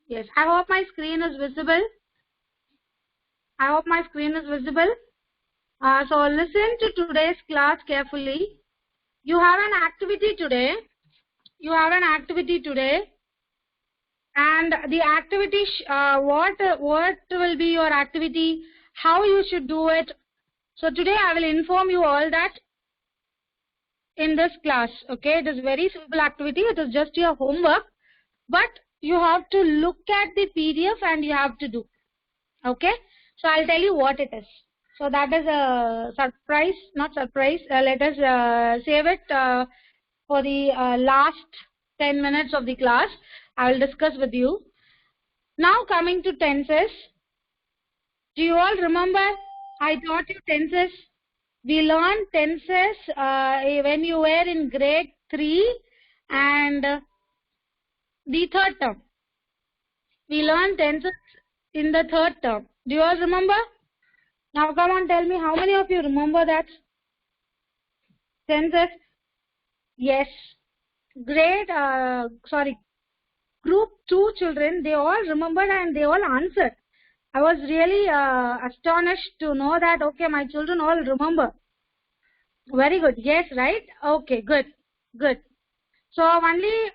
Yes, I hope my screen is visible. I hope my screen is visible. So listen to today's class carefully. You have an activity today. You have an activity today. And the activity, what will be your activity, how you should do it. So today I will inform you all that in this class. Okay, it is very simple activity. It is just your homework, but you have to look at the PDF and you have to do. Okay, so I'll tell you what it is. So that is a surprise, not surprise. Let us save it for the last 10 minutes of the class. I will discuss with you. Now coming to tenses. Do you all remember I taught you tenses? We learned tenses when you were in grade 3 and the third term. We learned tenses in the third term. Do you all remember? Now come on, tell me, how many of you remember that? Tenses? Yes. Group 2 children, they all remembered and they all answered. I was really astonished to know that, okay, my children all remember. Very good. Yes, right? Okay, good. Good. So only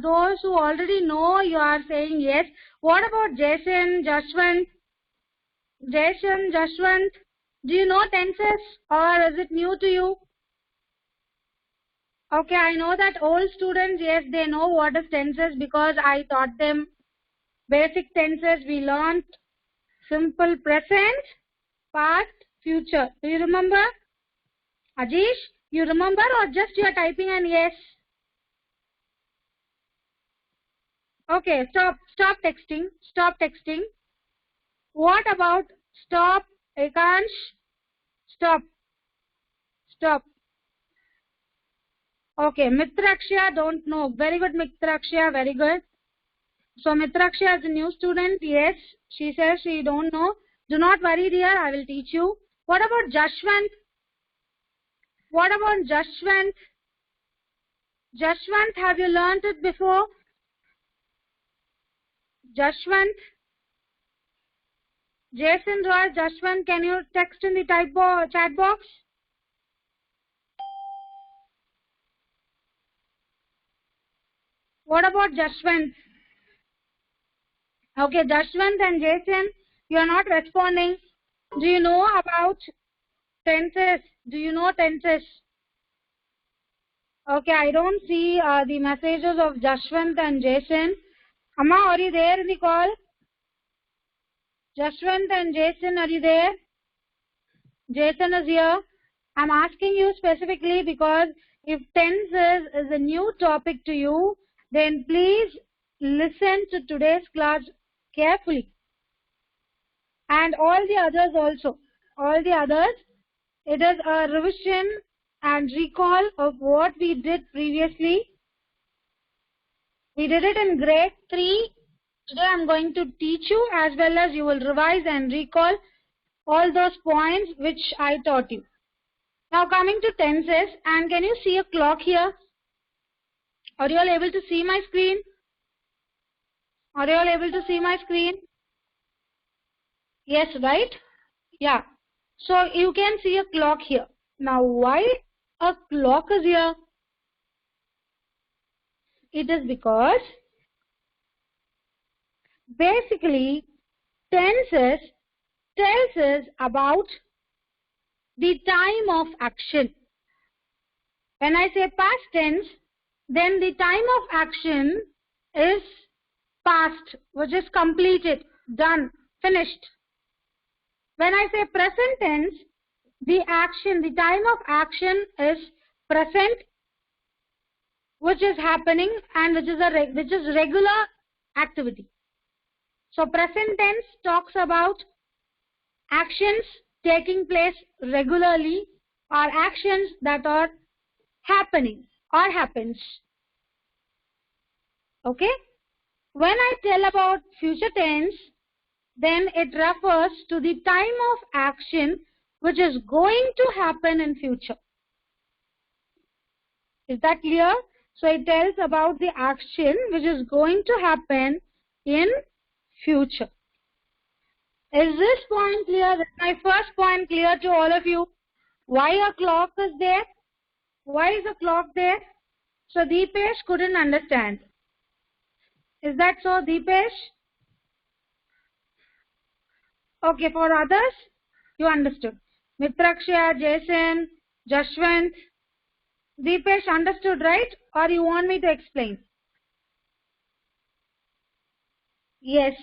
those who already know, you are saying yes. What about Jason, Jashwant? Jason, Jashwant, do you know tenses or is it new to you? Okay, I know that old students, yes, they know what is tenses because I taught them basic tenses. We learned simple present, past, future. Do you remember? Ajish, you remember or just you are typing an yes? Okay, stop texting. Stop texting. What about stop, Ekansh? Stop. Okay, Mitraksha, don't know. Very good, Mitraksha, very good. So Mitraksha is a new student. Yes, she says she don't know. Do not worry, dear. I will teach you. What about Jashwant? What about Jashwant? Jashwant, have you learned it before? Jashwant? Jason Roy, Jashwant, can you text in the chat box? What about Jashwant? Okay, Jashwant and Jason, you are not responding. Do you know about tenses? Do you know tenses? Okay, I don't see the messages of Jashwant and Jason. Amma, are you there in the call? Jashwant and Jason, are you there? Jason is here. I'm asking you specifically because if tenses is a new topic to you, then please listen to today's class carefully. And all the others also. All the others, it is a revision and recall of what we did previously. We did it in grade 3. Today I'm going to teach you as well as you will revise and recall all those points which I taught you. Now coming to tenses, and can you see a clock here? Are you all able to see my screen? Are you all able to see my screen? Yes, right? Yeah. So you can see a clock here. Now why a clock is here? It is because basically tenses tells us about the time of action. When I say past tense, then the time of action is past, which is completed, done, finished. When I say present tense, the time of action is present, which is happening and which is regular activity. So present tense talks about actions taking place regularly or actions that are happening or happens. Okay? When I tell about future tense, then it refers to the time of action which is going to happen in future. Is that clear? So it tells about the action which is going to happen in future. Is this point clear? Is my first point clear to all of you? Why a clock is there? Why is a clock there? So Deepesh couldn't understand. Is that so, Deepesh? Okay, for others, you understood. Mitraksha, Jason, Jashwant, Deepesh understood, right? Or you want me to explain? Yes.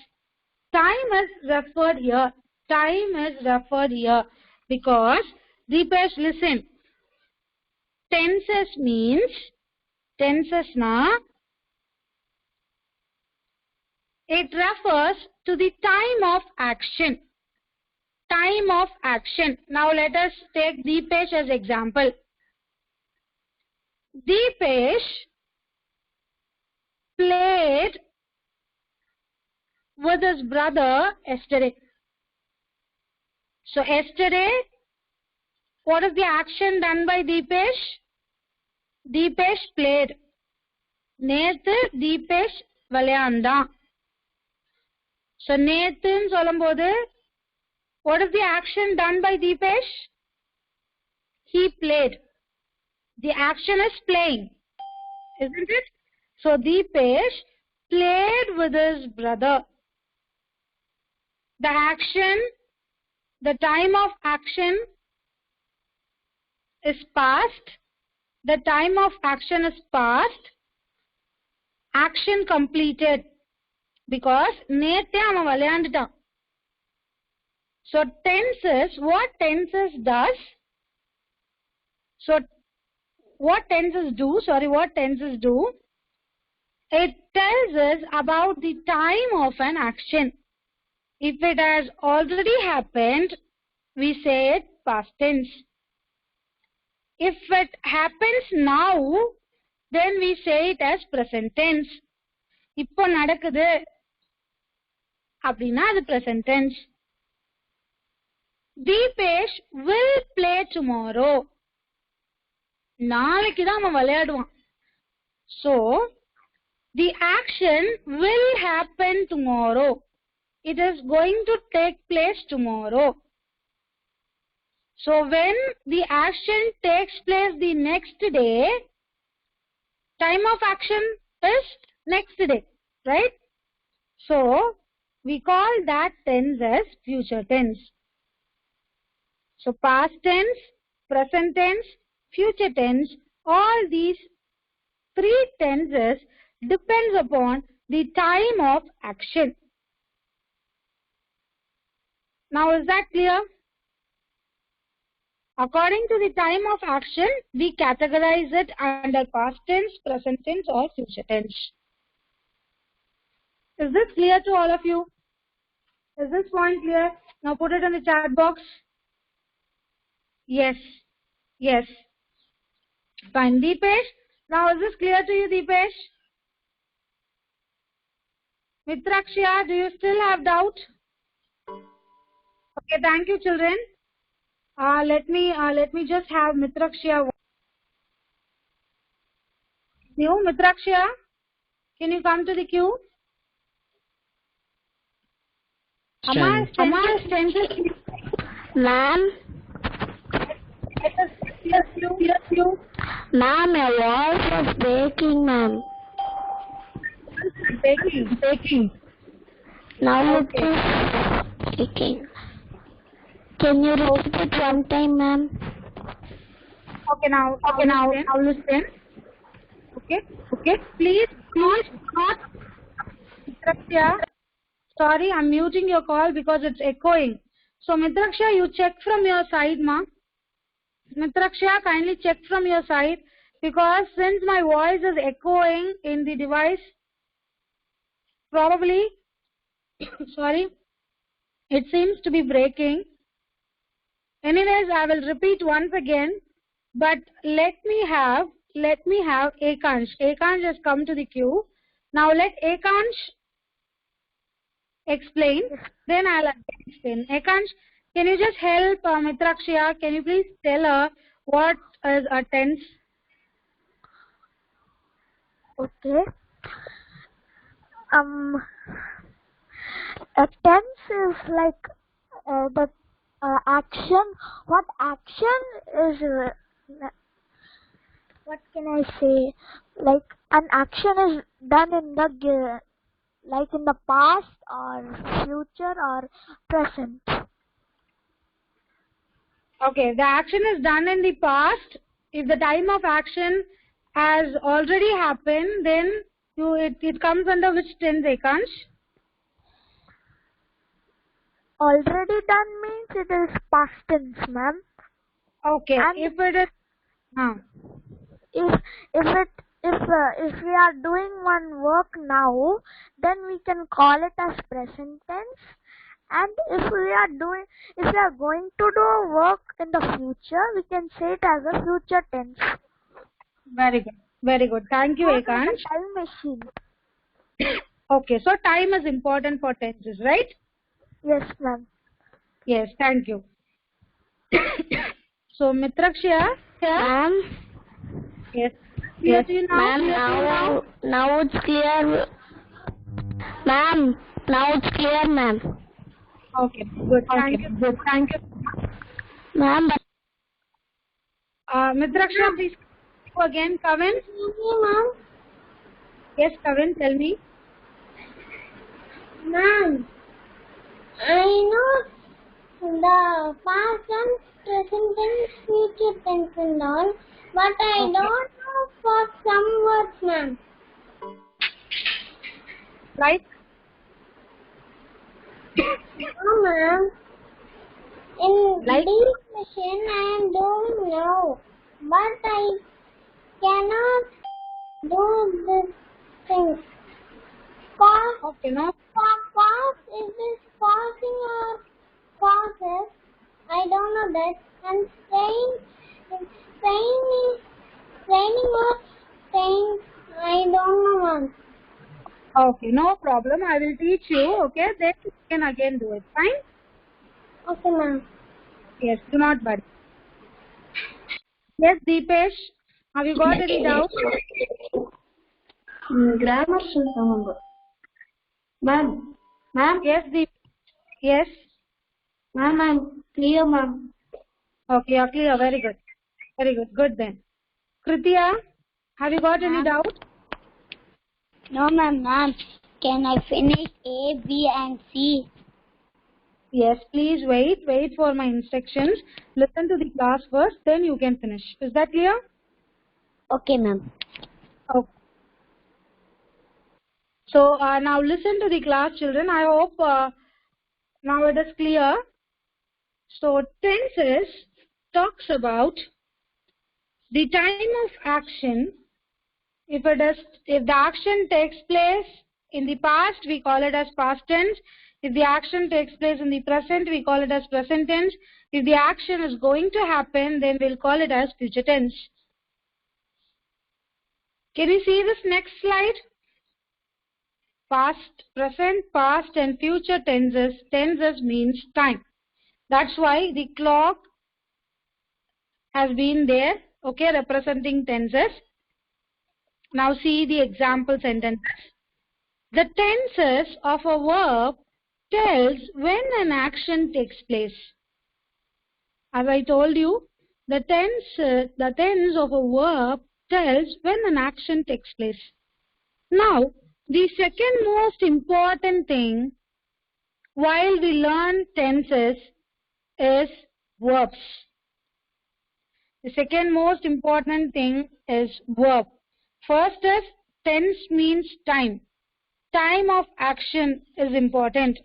Time is referred here. Time is referred here because, Deepesh, listen. Tenses means, tenses na, it refers to the time of action. Time of action. Now let us take Deepesh as example. Deepesh played with his brother yesterday. So yesterday, what is the action done by Deepesh? Deepesh played. நேத்து Deepesh விளையாண்டான். So நேத்துன்னு சொல்லும்போது, what is the action done by Deepesh? He played. The action is playing, isn't it? So Deepesh played with his brother. The action, the time of action is past. The time of action is past. Action completed. Because நேத்தே அவன் விளையாண்டுட்டான். So tenses, what tenses does? So what tenses do? What tenses do? It tells us about the time of an action. If it has already happened, we say it past tense. If it happens now, then we say it as present tense. இப்போ நடக்குது அப்படினா அது present tense. Deepesh will play tomorrow. நாளைக்கு தான் அவன் விளையாடுவான். So the action will happen tomorrow. It is going to take place tomorrow. So when the action takes place the next day, time of action is next day, right? So we call that tense as future tense. So past tense, present tense, future tense, all these three tenses depends upon the time of action. Now is that clear? According to the time of action, we categorize it under past tense, present tense or future tense. Is this clear to all of you? Is this point clear? Now put it in the chat box. Yes. Yes. Fine. Deepesh, now is this clear to you, Deepesh? Mitraksha, do you still have doubt? Okay, thank you, children. Let me just have Mitraksha. You, Mitraksha, can you come to the queue? Amma, Ma'am. Yes, you. Ma'am, your voice is breaking, ma'am. Breaking. Now Okay. it is breaking. Can you repeat it one time, ma'am? Okay, now listen. Okay. Please not. Mitraksha, sorry, I'm muting your call because it's echoing. So Mitraksha, you check from your side, ma. Mitraksha, kindly check from your side because since my voice is echoing in the device, probably, sorry, it seems to be breaking. Anyways, I will repeat once again, but let me have Ekansh. Ekansh has come to the queue. Now let Ekansh explain, then I'll explain. Ekansh, can you just help Mitraksha? Can you please tell her what is a tense? Okay. A tense is like the action. What action is? What can I say? Like an action is done in the like in the past or future or present. Okay, the action is done in the past. If the time of action has already happened, then it comes under which tense, Ekansh? Already done means it is past tense, ma'am. Okay, And if it is if we are doing one work now, then we can call it as present tense. And if we are going to do work in the future, we can say it as a future tense. Very good, very good. Thank you, Ekansh. Time machine. Okay, so time is important for tenses, right? Yes, ma'am. Yes, thank you. So, Mitrakshya, Ma'am. yes, Yes, ma'am. Now it's clear. Ma'am, now it's clear, ma'am. Okay, good. Thank you. Good. Thank you. Ma'am. Mitrakshya, please go again. Kavin. Ma'am. Yes, Kavin, tell me. Ma'am, I know the past tense, present tense, future tense and all, but I don't know for some words, ma'am. Right? No, ma'am. In Like? this machine, I don't know, but I cannot do this thing. Okay, no. Past, is this passing or passes? I don't know that. And training or staying, I don't know, ma'am. Okay, no problem. I will teach you. Okay, then you can again do it. Fine? Okay, ma'am. Yes, do not worry. Yes, Deepesh, have you got any doubts? Grammar should remember. Ma'am. Yes, Deepesh. Yes. Ma'am, I'm clear, ma'am. Okay, you're clear. Very good. Very good. Good then. Kritiya, have you got any doubt? No, ma'am. Can I finish A, B, and C? Yes, please wait. Wait for my instructions. Listen to the class first, then you can finish. Is that clear? Okay, ma'am. Okay. So now listen to the class, children. I hope now it is clear. So tenses talks about the time of action. If the action takes place in the past, we call it as past tense. If the action takes place in the present, we call it as present tense. If the action is going to happen, then we'll call it as future tense. Can you see this next slide? Past, present, past and future tenses. Tenses means time. That's why the clock has been there, okay, representing tenses. Now see the example sentences. The tenses of a verb tells when an action takes place. As I told you, the tense of a verb tells when an action takes place. Now, the second most important thing while we learn tenses is verbs. The second most important thing is verb. First is tense means time. Time of action is important.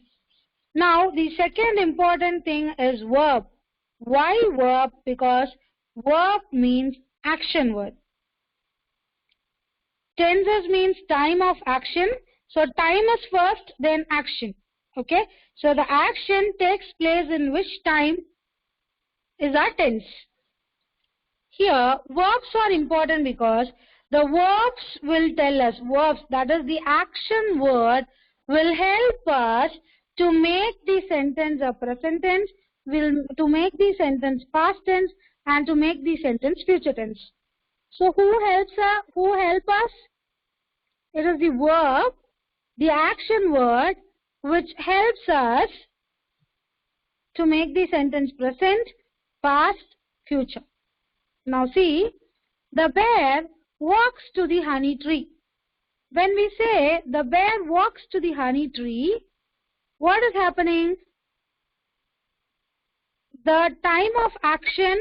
Now, the second important thing is verb. Why verb? Because verb means action word. Tenses means time of action. So, time is first, then action. Okay? So, the action takes place in which time is our tense. Here, verbs are important because the verbs will tell us, verbs, that is the action word, will help us to make the sentence a present tense, to make the sentence past tense, and to make the sentence future tense. So who helps us? It is the verb, the action word, which helps us to make the sentence present, past, future. Now see, the bear walks to the honey tree. When we say the bear walks to the honey tree, what is happening? The time of action,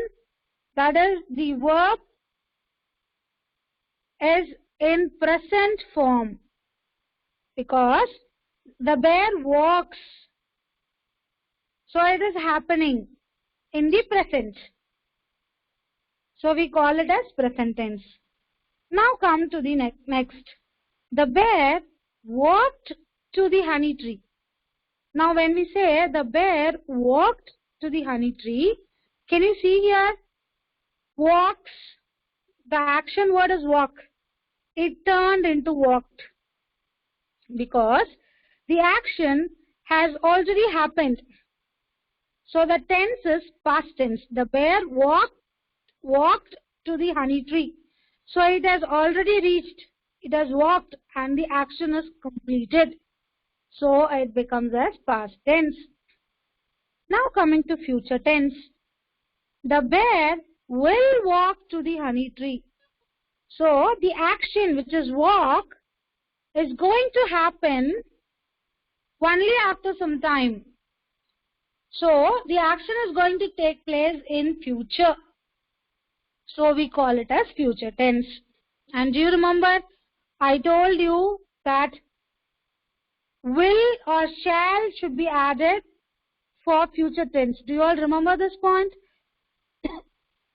that is the verb, is in present form because the bear walks. So it is happening in the present. So we call it as present tense. Now come to the next. The bear walked to the honey tree. Now when we say the bear walked to the honey tree, can you see here? Walks. The action word is walk. It turned into walked because the action has already happened. So the tense is past tense. The bear walked to the honey tree. So it has already reached. It has walked and the action is completed. So it becomes as past tense. Now coming to future tense. The bear will walk to the honey tree. So the action, which is walk, is going to happen only after some time. So the action is going to take place in future. So we call it as future tense. And do you remember, I told you that will or shall should be added for future tense. Do you all remember this point?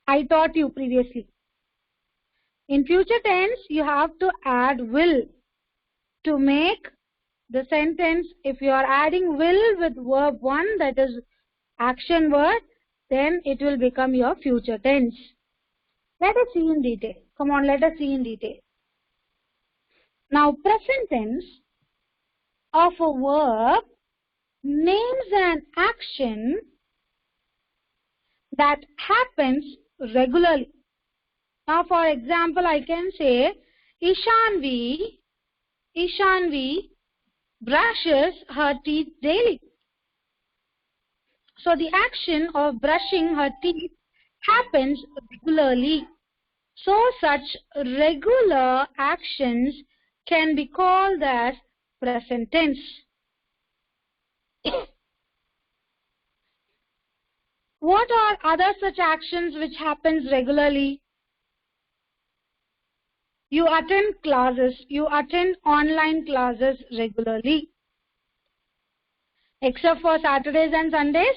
I taught you previously. In future tense, you have to add will to make the sentence. If you are adding will with verb 1, that is action word, then it will become your future tense. Let us see in detail. Come on, let us see in detail. Now, present tense of a verb names an action that happens regularly. Now, for example, I can say Ishanvi brushes her teeth daily. So the action of brushing her teeth happens regularly. So such regular actions can be called as present tense. What are other such actions which happens regularly? You attend classes. You attend online classes regularly. Except for Saturdays and Sundays,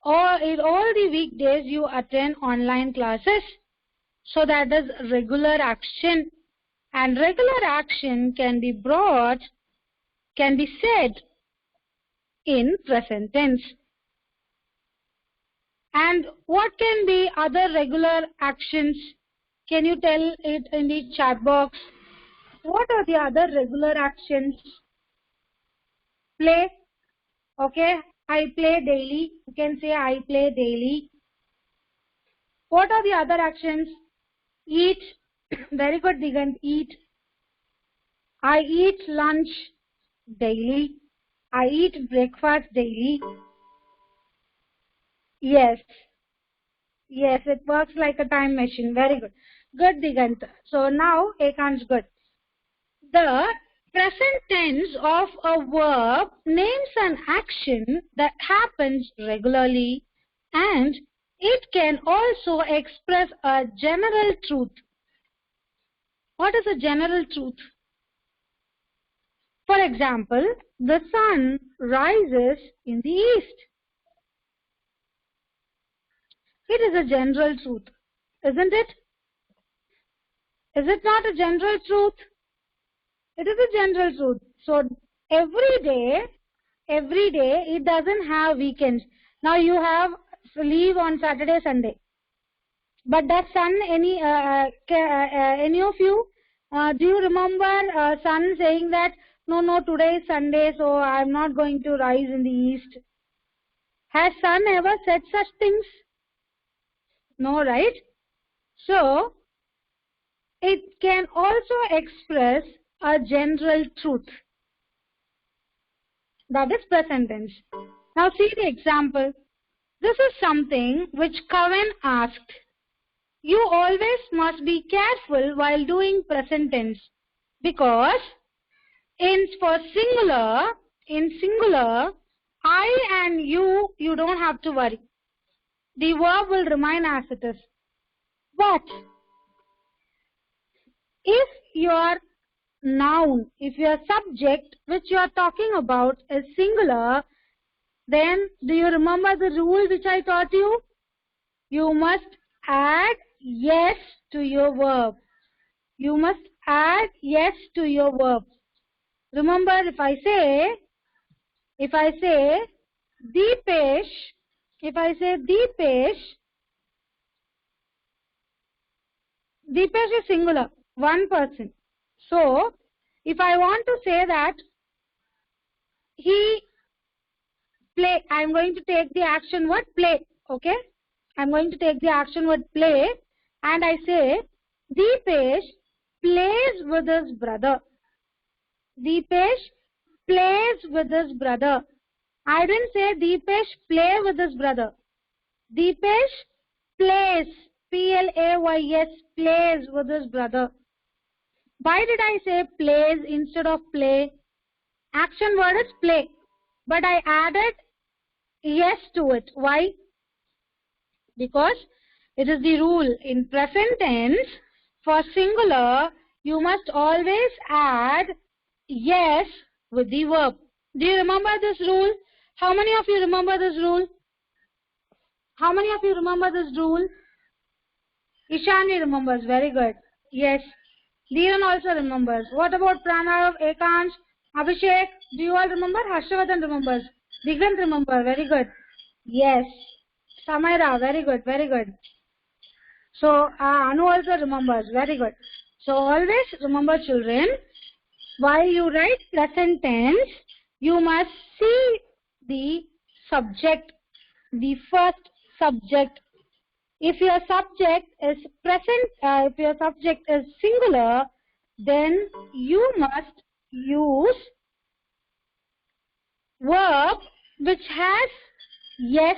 or in all the weekdays you attend online classes. So that is regular action. And regular action can be said in present tense. And what can be other regular actions? Can you tell it in the chat box? What are the other regular actions? Play. Okay, I play daily. You can say I play daily. What are the other actions? Eat. Very good, Digant. Eat. I eat lunch daily. I eat breakfast daily. Yes. Yes, it works like a time machine. Very good. Good, Digant. So now Ekant's good. The present tense of a verb names an action that happens regularly, and it can also express a general truth. What is a general truth? For example, the sun rises in the east. It is a general truth, isn't it? Is it not a general truth? It is a general truth. So every day it doesn't have weekends. Now you have leave on Saturday, Sunday. But does sun any of you, do you remember sun saying that no, today is Sunday, so I'm not going to rise in the east? Has sun ever said such things? No, right? So it can also express a general truth. That is present tense. Now see the example. This is something which Kavan asked. You always must be careful while doing present tense, because in singular, I and you don't have to worry. The verb will remain as it is. But if your noun, if your subject which you are talking about is singular, then do you remember the rule which I taught you? You must add yes to your verb. You must add yes to your verb. Remember, if I say Deepesh, Deepesh is singular, one person. So, if I want to say that he play, I am going to take the action word play. Okay, I am going to take the action word play, and I say Deepesh plays with his brother. Deepesh plays with his brother. I didn't say Deepesh play with his brother. Deepesh plays, P-L-A-Y-S, plays with his brother. Why did I say plays instead of play? Action word is play, but I added yes to it. Why? Because it is the rule in present tense. For singular, you must always add yes with the verb. Do you remember this rule? How many of you remember this rule? How many of you remember this rule? Ishani remembers. Very good. Yes. Dhiran also remembers. What about Pranav, Ekansh, Abhishek? Do you all remember? Harshavardhan remembers. Digant remember. Very good. Yes. Samaira. Very good. Very good. So, Anu also remembers. Very good. So, always remember, children, while you write present tense, you must see the subject, the first subject. If your subject is present, if your subject is singular, then you must use verb which has yes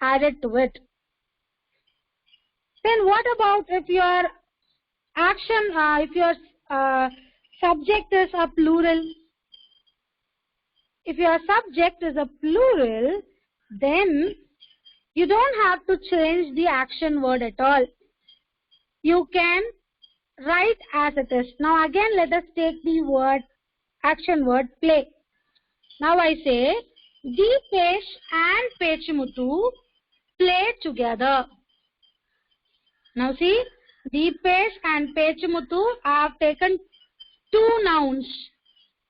added to it. Then what about if your action, if your subject is a plural? If your subject is a plural, then you don't have to change the action word at all. You can write as it is. Now again, let us take the word, action word play. Now I say, Deepesh and Pechimuthu play together. Now see, Deepesh and Pechimuthu, I have taken two nouns.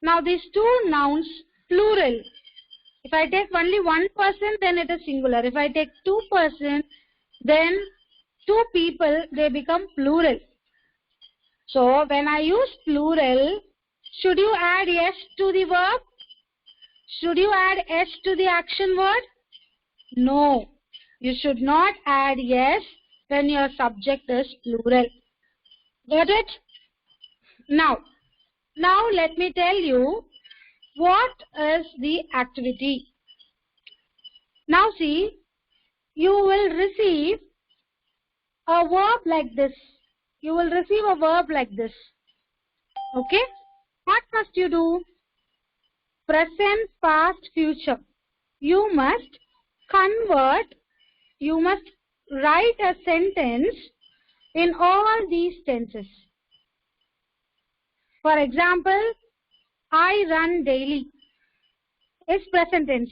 Now these two nouns, plural. If I take only one person, then it is singular. If I take two person, then two people, they become plural. So when I use plural, should you add yes to the verb? Should you add s to the action word? No. You should not add yes when your subject is plural. Got it? Now let me tell you what is the activity. Now see, you will receive a verb like this. You will receive a verb like this. Okay? What must you do? Present, past, future. You must convert, you must write a sentence in all these tenses. For example, I run daily is present tense.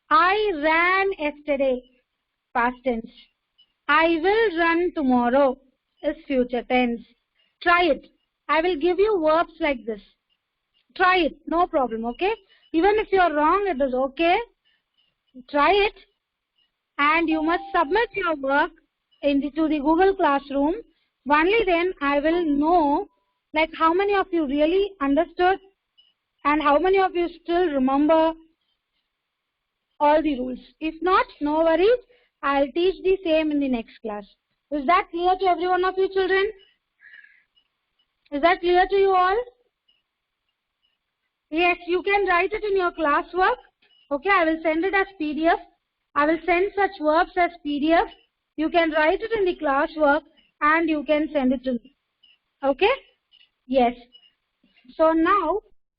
I ran yesterday, past tense. I will run tomorrow is future tense. Try it. I will give you verbs like this. Try it. No problem, okay? Even if you are wrong, it is okay. Try it. And you must submit your work to the Google Classroom. Only then I will know like how many of you really understood and how many of you still remember all the rules. If not, no worries. I'll teach the same in the next class. Is that clear to every one of you children? Is that clear to you all? Yes, you can write it in your classwork. Okay, I will send it as PDF. I will send such verbs as PDF. You can write it in the classwork and you can send it to me. Okay? Yes. So now